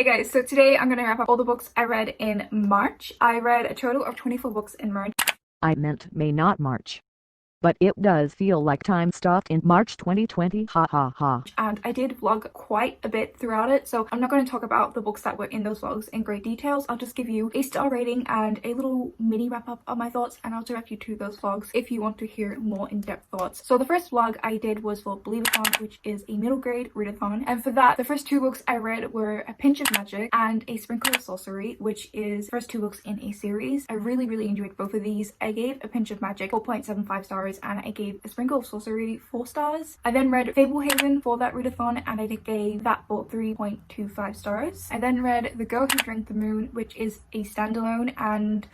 Hey guys, so today I'm gonna wrap up all the books I read in March. I read a total of 24 books in March. I meant May, not March. But it does feel like time stopped in March 2020, ha ha ha. And I did vlog quite a bit throughout it, so I'm not going to talk about the books that were in those vlogs in great details. I'll just give you a star rating and a little mini wrap up of my thoughts, and I'll direct you to those vlogs if you want to hear more in-depth thoughts. So the first vlog I did was for Believeathon, which is a middle grade readathon, and for that the first two books I read were A Pinch of Magic and A Sprinkle of Sorcery, which is the first two books in a series. I really enjoyed both of these. I gave A Pinch of Magic 4.75 stars and I gave A Sprinkle of Sorcery 4 stars. I then read Fablehaven for that readathon and I gave that book 3.25 stars. I then read The Girl Who Drank the Moon, which is a standalone, and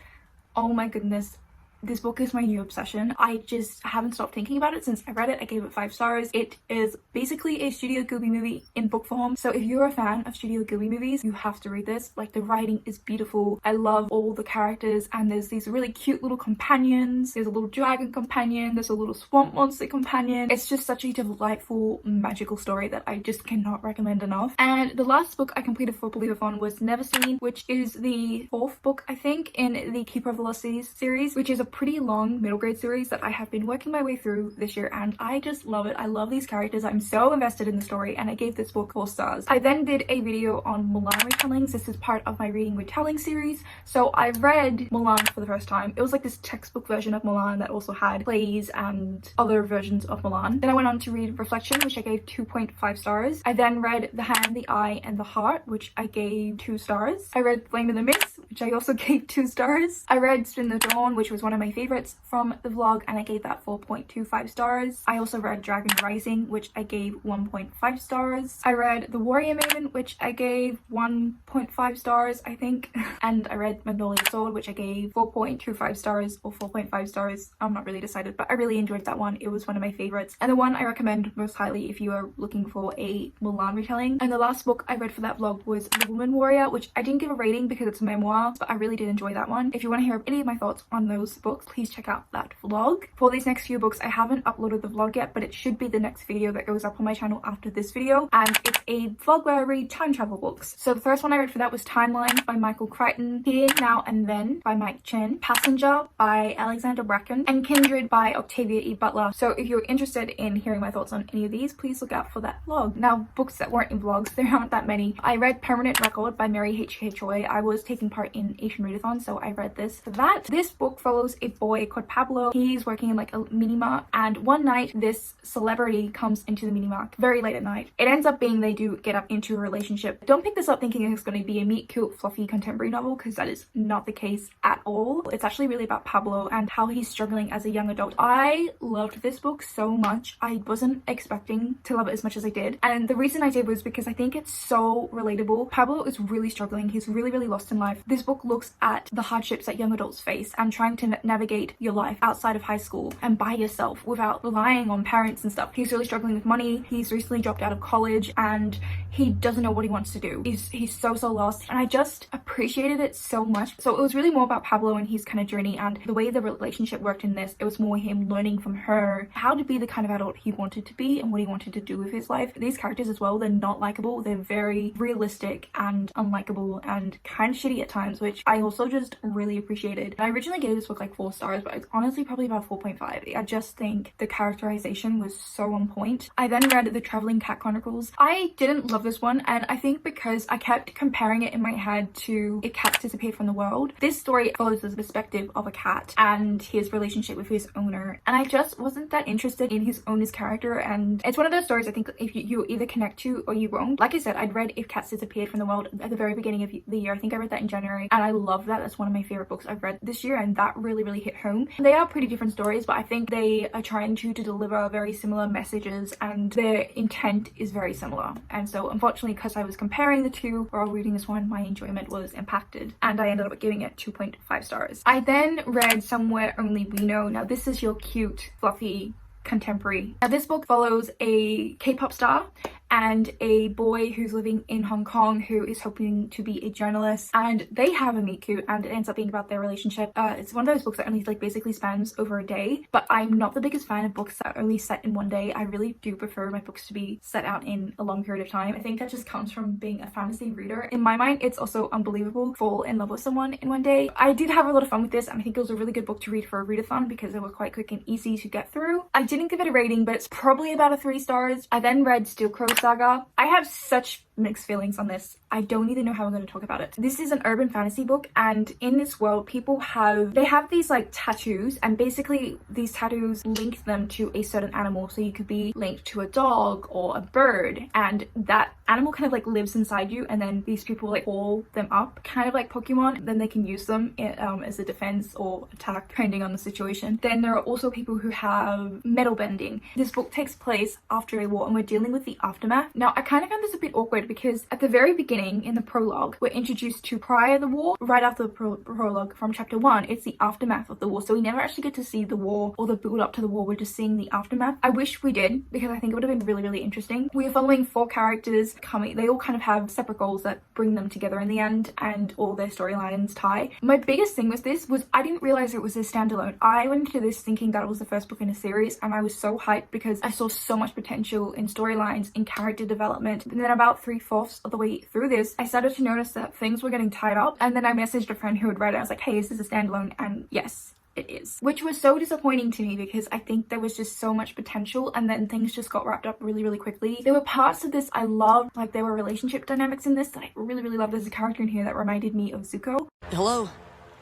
oh my goodness, this book is my new obsession. I just haven't stopped thinking about it since I read it. I gave it 5 stars. It is basically a Studio Ghibli movie in book form. So if you're a fan of Studio Ghibli movies, you have to read this. Like, the writing is beautiful. I love all the characters, and there's these really cute little companions. There's a little dragon companion. There's a little swamp monster companion. It's just such a delightful, magical story that I just cannot recommend enough. And the last book I completed for Believeathon was Never Seen, which is the 4th book, I think, in the Keeper of Velocities series, which is a pretty long middle grade series that I have been working my way through this year, and I just love it. I love these characters. I'm so invested in the story, and I gave this book 4 stars. I then did a video on Mulan retellings. This is part of my reading retelling series. So I read Mulan for the first time. It was like this textbook version of Mulan that also had plays and other versions of Mulan. Then I went on to read Reflection, which I gave 2.5 stars. I then read The Hand, the Eye, and the Heart, which I gave 2 stars. I read Flame of the Mist, which I also gave 2 stars. I read Spin the Dawn, which was one of my favorites from the vlog, and I gave that 4.25 stars. I also read Dragon Rising, which I gave 1.5 stars. I read The Warrior Maiden, which I gave 1.5 stars, I think. And I read Magnolia Sword, which I gave 4.25 stars or 4.5 stars. I'm not really decided, but I really enjoyed that one. It was one of my favorites, and the one I recommend most highly if you are looking for a Mulan retelling. And the last book I read for that vlog was The Woman Warrior, which I didn't give a rating because it's a memoir, but I really did enjoy that one. If you want to hear any of my thoughts on those books, please check out that vlog. For these next few books, I haven't uploaded the vlog yet, but it should be the next video that goes up on my channel after this video, and it's a vlog where I read time travel books. So the first one I read for that was Timeline by Michael Crichton, Here, Now and Then by Mike Chen, Passenger by Alexander Bracken, and Kindred by Octavia E. Butler. So if you're interested in hearing my thoughts on any of these, please look out for that vlog. Now, books that weren't in vlogs, there aren't that many. I read Permanent Record by Mary H.K. Choi. I was taking part in Asian Readathon, so I read this for that. This book follows a boy called Pablo. He's working in like a mini mart, and one night this celebrity comes into the mini mart very late at night. It ends up being they do get up into a relationship. Don't pick this up thinking it's going to be a meet cute fluffy contemporary novel, because that is not the case at all. It's actually really about Pablo and how he's struggling as a young adult. I loved this book so much. I wasn't expecting to love it as much as I did, and the reason I did was because I think it's so relatable. Pablo is really struggling. He's really lost in life. This book looks at the hardships that young adults face and trying to navigate your life outside of high school and by yourself without relying on parents and stuff. He's really struggling with money. He's recently dropped out of college and he doesn't know what he wants to do. He's so lost, and I just appreciated it so much. So it was really more about Pablo and his kind of journey, and the way the relationship worked in this, it was more him learning from her how to be the kind of adult he wanted to be and what he wanted to do with his life. These characters as well, they're not likable. They're very realistic and unlikable and kind of shitty at times, which I also just really appreciated. I originally gave this book like 4 stars, but it's honestly probably about 4.5. I just think the characterization was so on point. I then read The Traveling Cat Chronicles. I didn't love this one, and I think because I kept comparing it in my head to If Cats Disappeared from the World. This story follows the perspective of a cat and his relationship with his owner, and I just wasn't that interested in his owner's character, and it's one of those stories I think if you either connect to or you won't. Like I said, I'd read If Cats Disappeared from the World at the very beginning of the year. I think I read that in January, and I love that. That's one of my favorite books I've read this year, and that really hit home. They are pretty different stories, but I think they are trying to deliver very similar messages, and their intent is very similar. And so unfortunately, because I was comparing the two while reading this one, my enjoyment was impacted, and I ended up giving it 2.5 stars. I then read Somewhere Only We Know. Now this is your cute, fluffy contemporary. Now this book follows a K-pop star, and a boy who's living in Hong Kong who is hoping to be a journalist, and they have a meet cute, and it ends up being about their relationship. It's one of those books that only like basically spans over a day, but I'm not the biggest fan of books that are only set in one day. I really do prefer my books to be set out in a long period of time. I think that just comes from being a fantasy reader. In my mind, it's also unbelievable to fall in love with someone in one day. I did have a lot of fun with this, and I think it was a really good book to read for a readathon because it was quite quick and easy to get through. I didn't give it a rating, but it's probably about a 3 stars. I then read Steel Crow Saga. I have such mixed feelings on this. I don't even know how I'm going to talk about it. This is an urban fantasy book, and in this world people have these like tattoos, and basically these tattoos link them to a certain animal. So you could be linked to a dog or a bird, and that animal kind of like lives inside you, and then these people like call them up, kind of like Pokemon. Then they can use them as a defense or attack depending on the situation. Then there are also people who have metal bending. This book takes place after a war, and we're dealing with the aftermath. Now I kind of found this a bit awkward because at the very beginning in the prologue we're introduced to prior the war. Right after the prologue from chapter 1, it's the aftermath of the war, so we never actually get to see the war or the build up to the war. We're just seeing the aftermath. I wish we did, because I think it would have been really interesting. We are following 4 characters coming. They all kind of have separate goals that bring them together in the end, and all their storylines tie. My biggest thing with this was I didn't realize it was a standalone. I went into this thinking that it was the first book in a series, and I was so hyped because I saw so much potential in storylines, in character development. And then about 3/4 of the way through this, I started to notice that things were getting tied up, and then I messaged a friend who had read it. I was like, hey, is this a standalone? And yes, it is, which was so disappointing to me because I think there was just so much potential, and then things just got wrapped up really quickly. There were parts of this I loved, like there were relationship dynamics in this that I really loved. There's a character in here that reminded me of Zuko. Hello,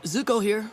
Zuko here.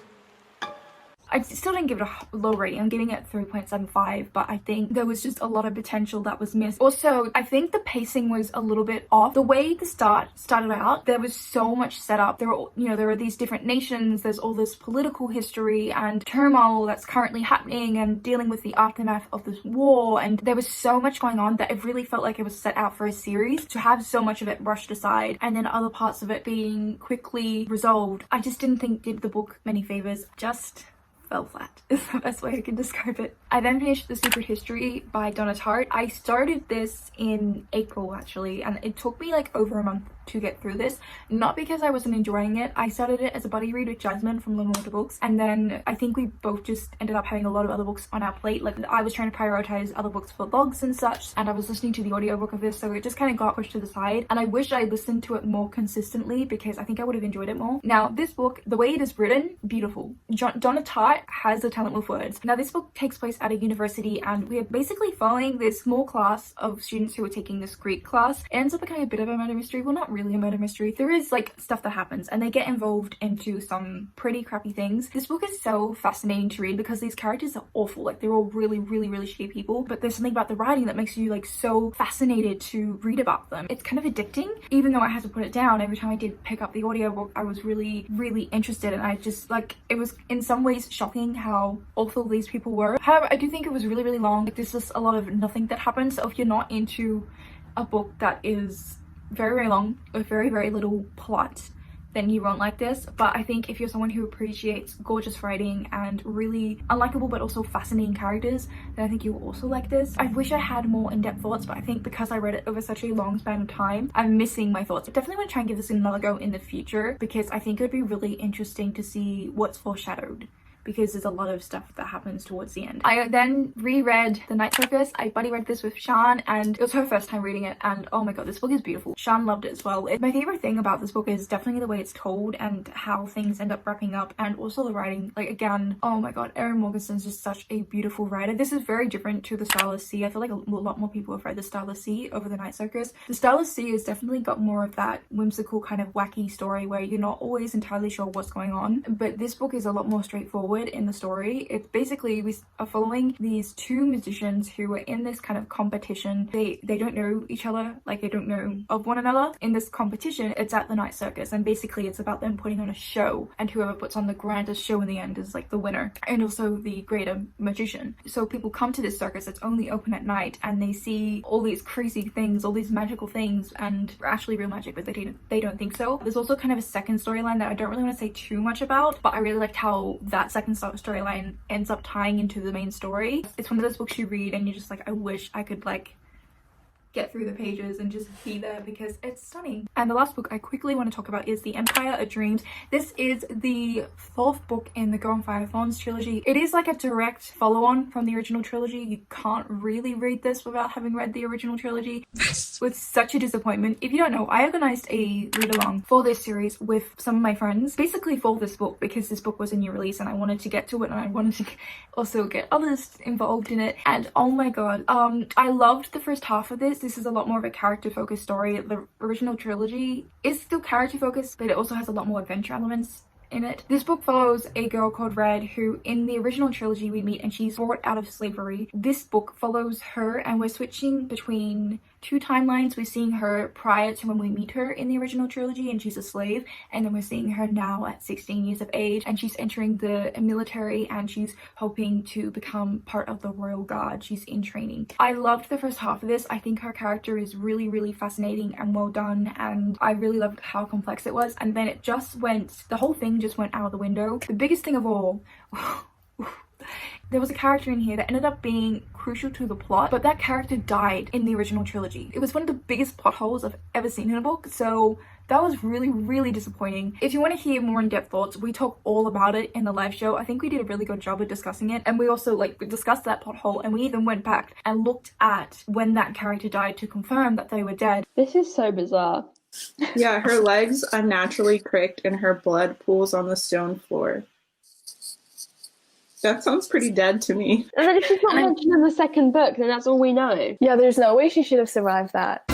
I still didn't give it a low rating. I'm giving it 3.75, but I think there was just a lot of potential that was missed. Also, I think the pacing was a little bit off. The way the started out, there was so much setup. There are these different nations. There's all this political history and turmoil that's currently happening, and dealing with the aftermath of this war. And there was so much going on that it really felt like it was set out for a series. To have so much of it brushed aside, and then other parts of it being quickly resolved, I just didn't think did the book many favors. Just fell flat is the best way I can describe it. I then finished The Secret History by Donna Tartt. I started this in April actually, and it took me like over a month to get through this, not because I wasn't enjoying it. I started it as a buddy read with Jasmine from Lone Water Books, and then I think we both just ended up having a lot of other books on our plate. Like I was trying to prioritize other books for vlogs and such, and I was listening to the audiobook of this, so it just kind of got pushed to the side, and I wish I listened to it more consistently because I think I would have enjoyed it more. Now this book, the way it is written, beautiful. Donna Tartt has a talent with words. Now this book takes place at a university, and we are basically following this small class of students who are taking this Greek class. It ends up becoming a bit of a murder mystery. Well, not really a murder mystery. There is like stuff that happens, and they get involved into some pretty crappy things. This book is so fascinating to read because these characters are awful. Like they're all really shitty people, but there's something about the writing that makes you like so fascinated to read about them. It's kind of addicting, even though I had to put it down. Every time I did pick up the audiobook, I was really interested, and I just like, it was in some ways shocking how awful these people were. However, I do think it was really long. Like there's just a lot of nothing that happens. So if you're not into a book that is very long with very little plot, then you won't like this. But I think if you're someone who appreciates gorgeous writing and really unlikable but also fascinating characters, then I think you will also like this. I wish I had more in-depth thoughts, but I think because I read it over such a long span of time, I'm missing my thoughts. I definitely want to try and give this another go in the future because I think it would be really interesting to see what's foreshadowed, because there's a lot of stuff that happens towards the end. I then reread The Night Circus. I buddy read this with Shan, and it was her first time reading it, and oh my god, this book is beautiful. Shan loved it as well. My favorite thing about this book is definitely the way it's told and how things end up wrapping up, and also the writing. Like again, oh my god, Erin Morgenstern's just such a beautiful writer. This is very different to The Starless Sea. I feel like a lot more people have read The Starless Sea over The Night Circus. The Starless Sea has definitely got more of that whimsical kind of wacky story where you're not always entirely sure what's going on, but this book is a lot more straightforward in the story. It's basically, we are following these 2 musicians who are in this kind of competition. They don't know each other, like they don't know of one another. In this competition, it's at the Night Circus, and basically it's about them putting on a show, and whoever puts on the grandest show in the end is like the winner, and also the greater magician. So people come to this circus that's only open at night, and they see all these crazy things, all these magical things, and actually real magic, but they don't think so. There's also kind of a second storyline that I don't really want to say too much about, but I really liked how that second storyline ends up tying into the main story. It's one of those books you read and you're just like, I wish I could like get through the pages and just be there because it's stunning. And the last book I quickly want to talk about is The Empire of Dreams. This is the 4th book in the Girl on Fire Thorns trilogy. It is like a direct follow-on from the original trilogy. You can't really read this without having read the original trilogy. With such a disappointment. If you don't know, I organized a read-along for this series with some of my friends, basically for this book, because this book was a new release and I wanted to get to it and I wanted to also get others involved in it. And oh my god, I loved the first half of this. This is a lot more of a character-focused story. The original trilogy is still character-focused, but it also has a lot more adventure elements in it. This book follows a girl called Red who in the original trilogy we meet and she's brought out of slavery. This book follows her and we're switching between 2 timelines. We're seeing her prior to when we meet her in the original trilogy and she's a slave, and then we're seeing her now at 16 years of age and she's entering the military and she's hoping to become part of the Royal Guard. She's in training. I loved the first half of this. I think her character is really fascinating and well done, and I really loved how complex it was, and then it just went, the whole thing just went out of the window. The biggest thing of all, there was a character in here that ended up being crucial to the plot, but that character died in the original trilogy. It was one of the biggest plot holes I've ever seen in a book, so that was really disappointing. If you want to hear more in-depth thoughts, we talk all about it in the live show. I think we did a really good job of discussing it, and we also we discussed that plot hole, and we even went back and looked at when that character died to confirm that they were dead. This is so bizarre. Yeah, her legs unnaturally cricked and her blood pools on the stone floor. That sounds pretty dead to me. And then if she's not mentioned in the second book, then that's all we know. Yeah, there's no way she should have survived that.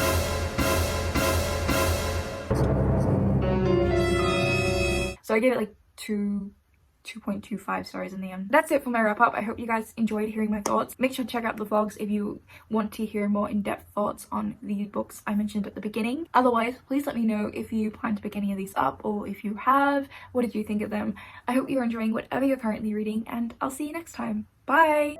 So I gave it like 2.25 stars in the end. That's it for my wrap up. I hope you guys enjoyed hearing my thoughts. Make sure to check out the vlogs if you want to hear more in-depth thoughts on the books I mentioned at the beginning. Otherwise, please let me know if you plan to pick any of these up, or if you have, what did you think of them? I hope you're enjoying whatever you're currently reading, and I'll see you next time. Bye!